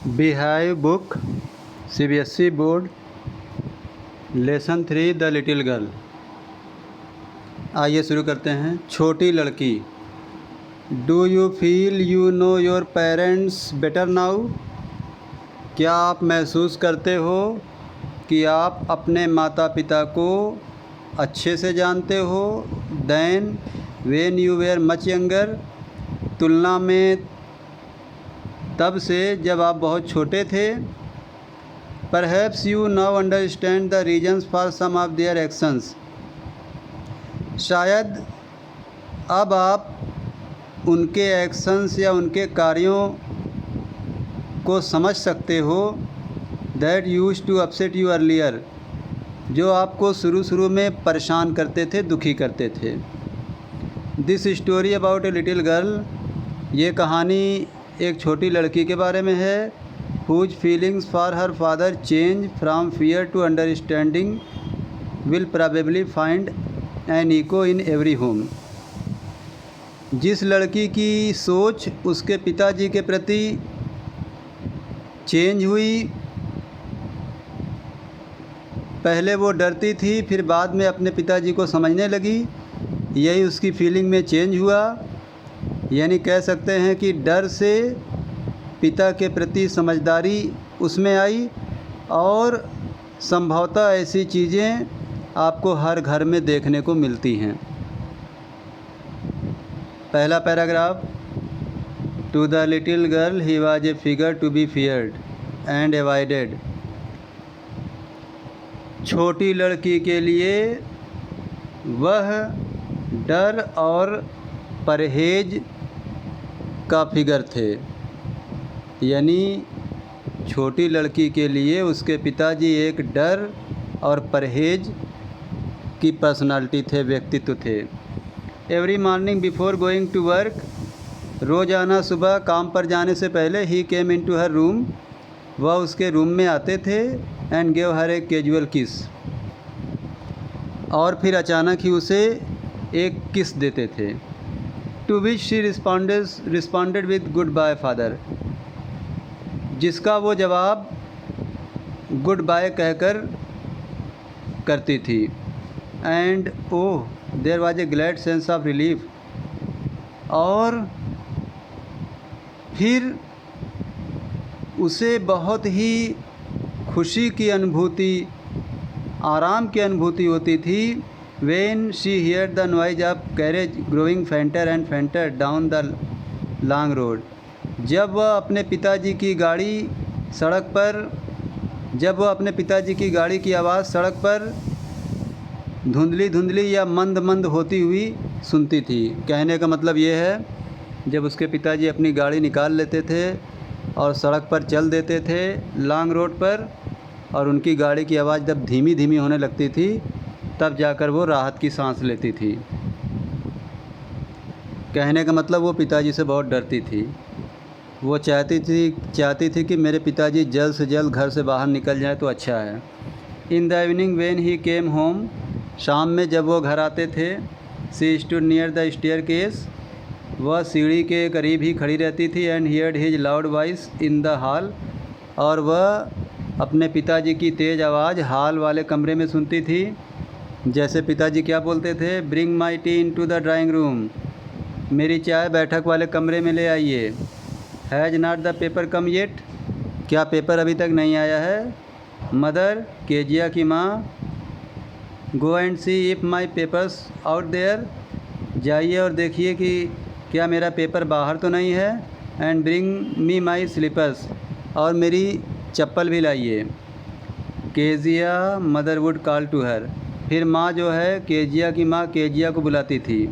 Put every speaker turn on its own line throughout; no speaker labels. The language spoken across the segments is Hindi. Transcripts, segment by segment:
Beehive book CBSE board lesson 3 the little girl. आइए शुरू करते हैं। छोटी लड़की। Do you feel you know your parents better now? क्या आप महसूस करते हो कि आप अपने माता पिता को अच्छे से जानते हो then when you were much younger, तुलना में तब से जब आप बहुत छोटे थे। Perhaps you now understand the reasons for some of their actions, शायद अब आप उनके एक्शंस या उनके कार्यों को समझ सकते हो that used to upset you earlier, जो आपको शुरू में परेशान करते थे, दुखी करते थे। This story about a little girl, ये कहानी एक छोटी लड़की के बारे में है। Whose feelings for her father change from fear to understanding will probably find an echo in every home. जिस लड़की की सोच उसके पिताजी के प्रति चेंज हुई, पहले वो डरती थी, फिर बाद में अपने पिताजी को समझने लगी, यही उसकी फीलिंग में चेंज हुआ। यानी कह सकते हैं कि डर से पिता के प्रति समझदारी उसमें आई, और संभवतः ऐसी चीज़ें आपको हर घर में देखने को मिलती हैं। पहला paragraph. To the little girl he was a figure to be feared and avoided. छोटी लड़की के लिए वह डर और परहेज का फिगर थे। यानी छोटी लड़की के लिए उसके पिताजी एक डर और परहेज की पर्सनालिटी थे, व्यक्तित्व थे। Every morning before going to work, रोज़ाना सुबह काम पर जाने से पहले ही केम इन टू हर रूम, वह उसके रूम में आते थे and gave her a casual किस, और फिर अचानक ही उसे एक किस देते थे। To which she responded with goodbye father, जिसका वो जवाब गुड बाय कहकर करती थी। And oh there was a glad sense of relief, और फिर उसे बहुत ही खुशी की अनुभूति, आराम की अनुभूति होती थी। When she here the noise of carriage growing फेंटर and फेंटर down the long road, जब वह अपने पिताजी की गाड़ी की आवाज़ सड़क पर धुंधली या मंद होती हुई सुनती थी। कहने का मतलब ये है, जब उसके पिताजी अपनी गाड़ी निकाल लेते थे और सड़क पर चल देते थे लॉन्ग रोड पर, और उनकी गाड़ी की आवाज़ जब धीमी होने लगती थी, तब जाकर वो राहत की सांस लेती थी। कहने का मतलब वो पिताजी से बहुत डरती थी। वो चाहती थी कि मेरे पिताजी जल्द से जल्द घर से बाहर निकल जाए तो अच्छा है। In the evening when he came home, शाम में जब वो घर आते थे, she stood near the staircase, वह सीढ़ी के करीब ही खड़ी रहती थी। And heard his loud voice in the hall, और वह अपने पिताजी की तेज़ आवाज़ हॉल वाले कमरे में सुनती थी। जैसे पिताजी क्या बोलते थे, bring my tea into the drawing room, मेरी चाय बैठक वाले कमरे में ले आइए। Has not the paper come yet, क्या पेपर अभी तक नहीं आया है? मदर, केजिया की माँ, go and see if my paper's out there, जाइए और देखिए कि क्या मेरा पेपर बाहर तो नहीं है। And bring me my slippers, और मेरी चप्पल भी लाइए। Kezia mother would call to her, फिर माँ जो है, केजिया की माँ केजिया को बुलाती थी।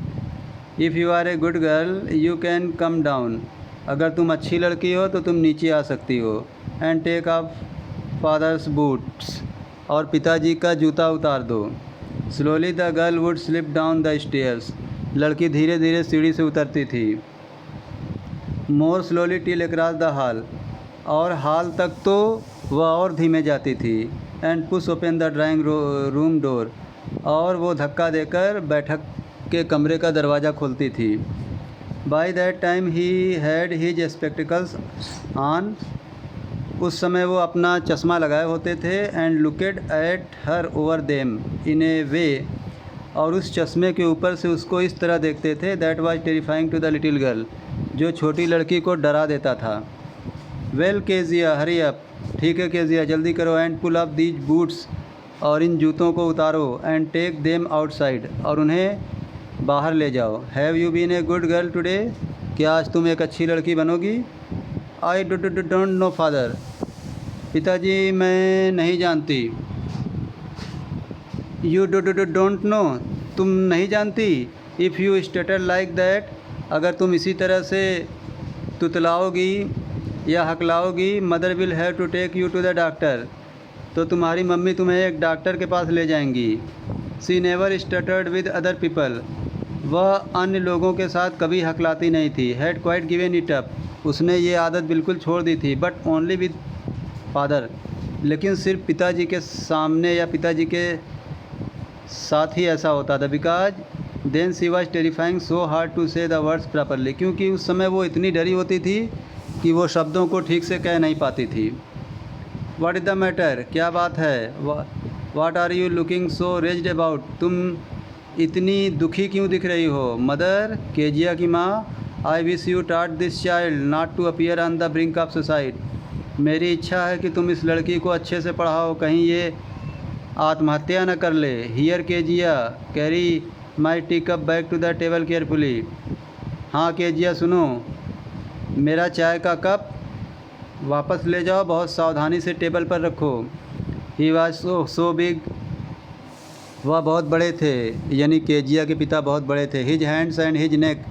If you are a good girl you can come down, अगर तुम अच्छी लड़की हो तो तुम नीचे आ सकती हो। And take off father's boots, और पिताजी का जूता उतार दो। Slowly the girl would slip down the stairs, लड़की धीरे धीरे सीढ़ी से उतरती थी। More slowly till across the hall, और हॉल तक तो वह और धीमे जाती थी। And push open the drawing room door, और वो धक्का देकर बैठक के कमरे का दरवाज़ा खोलती थी। By that time he had his spectacles on उस समय वो अपना चश्मा लगाए होते थे and looked at her over them in a way, और उस चश्मे के ऊपर से उसको इस तरह देखते थे that was terrifying to the little girl, जो छोटी लड़की को डरा देता था। वेल केजिया हरी अप, ठीक है केजिया जल्दी करो, and pull up these boots, और इन जूतों को उतारो, एंड टेक देम आउटसाइड, और उन्हें बाहर ले जाओ। Have you been a good girl today, क्या आज तुम एक अच्छी लड़की बनोगी? आई डोंट नो फादर, पिताजी मैं नहीं जानती। यू डोंट नो, तुम नहीं जानती। If you stutter like that, अगर तुम इसी तरह से तुतलाओगी या हकलाओगी, mother will have to take you to the doctor, तो तुम्हारी मम्मी तुम्हें एक डॉक्टर के पास ले जाएंगी। सी नेवर स्टटर्ड विद अदर पीपल, वह अन्य लोगों के साथ कभी हकलाती नहीं थी। Had quite given it up, उसने ये आदत बिल्कुल छोड़ दी थी। बट ओनली विद फादर, लेकिन सिर्फ पिताजी के सामने या पिताजी के साथ ही ऐसा होता था। Because then she was terrifying so hard to say the words properly, क्योंकि उस समय वो इतनी डरी होती थी कि वो शब्दों को ठीक से कह नहीं पाती थी। व्हाट इज़ द मैटर, क्या बात है? What are you looking so raised about, तुम इतनी दुखी क्यों दिख रही हो? मदर, केजिया की माँ, I wish you taught this child not to appear on the brink of suicide, मेरी इच्छा है कि तुम इस लड़की को अच्छे से पढ़ाओ, कहीं ये आत्महत्या न कर ले। Here Kezia, carry my tea cup back to the table carefully, हाँ केजिया सुनो, मेरा चाय का कप वापस ले जाओ, बहुत सावधानी से टेबल पर रखो। ही वॉज सो बिग, वह बहुत बड़े थे, यानी केजिया के पिता बहुत बड़े थे। His hands and his neck,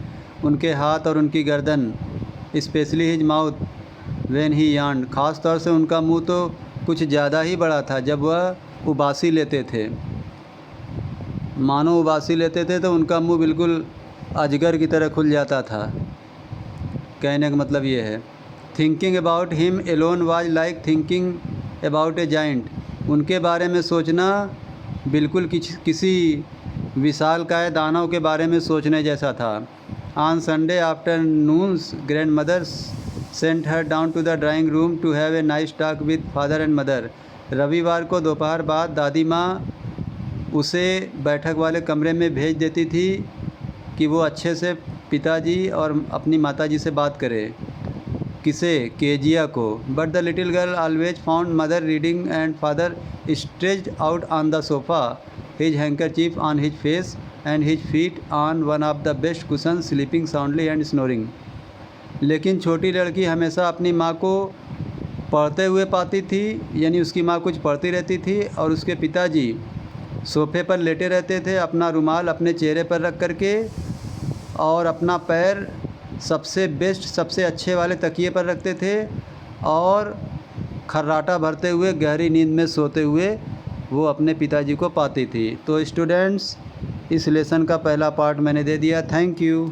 उनके हाथ और उनकी गर्दन। Specially his mouth when he yawned, ख़ास तौर से उनका मुंह तो कुछ ज़्यादा ही बड़ा था जब वह उबासी लेते थे। मानो उबासी लेते थे तो उनका मुंह बिल्कुल अजगर की तरह खुल जाता था। कहने का मतलब ये है, thinking about him alone was like thinking about a giant, उनके बारे में सोचना बिल्कुल किसी विशालकाय दानव के बारे में सोचने जैसा था। On Sunday afternoons grandmother sent her down to the drawing room to have a nice talk with father and mother, रविवार को दोपहर बाद दादी माँ उसे बैठक वाले कमरे में भेज देती थी कि वो अच्छे से पिताजी और अपनी माताजी से बात करे। किसे? केजिया को। But the little girl always found mother reading and father stretched out on the sofa, his handkerchief on his face and his feet on one of the best cushion, sleeping soundly and snoring. लेकिन छोटी लड़की हमेशा अपनी माँ को पढ़ते हुए पाती थी, यानी उसकी माँ कुछ पढ़ती रहती थी और उसके पिताजी सोफ़े पर लेटे रहते थे, अपना रुमाल अपने चेहरे पर रख करके और अपना पैर सबसे बेस्ट सबसे अच्छे वाले तकिए पर रखते थे और खर्राटा भरते हुए गहरी नींद में सोते हुए वो अपने पिताजी को पाती थी। तो स्टूडेंट्स, इस लेसन का पहला पार्ट मैंने दे दिया। Thank you.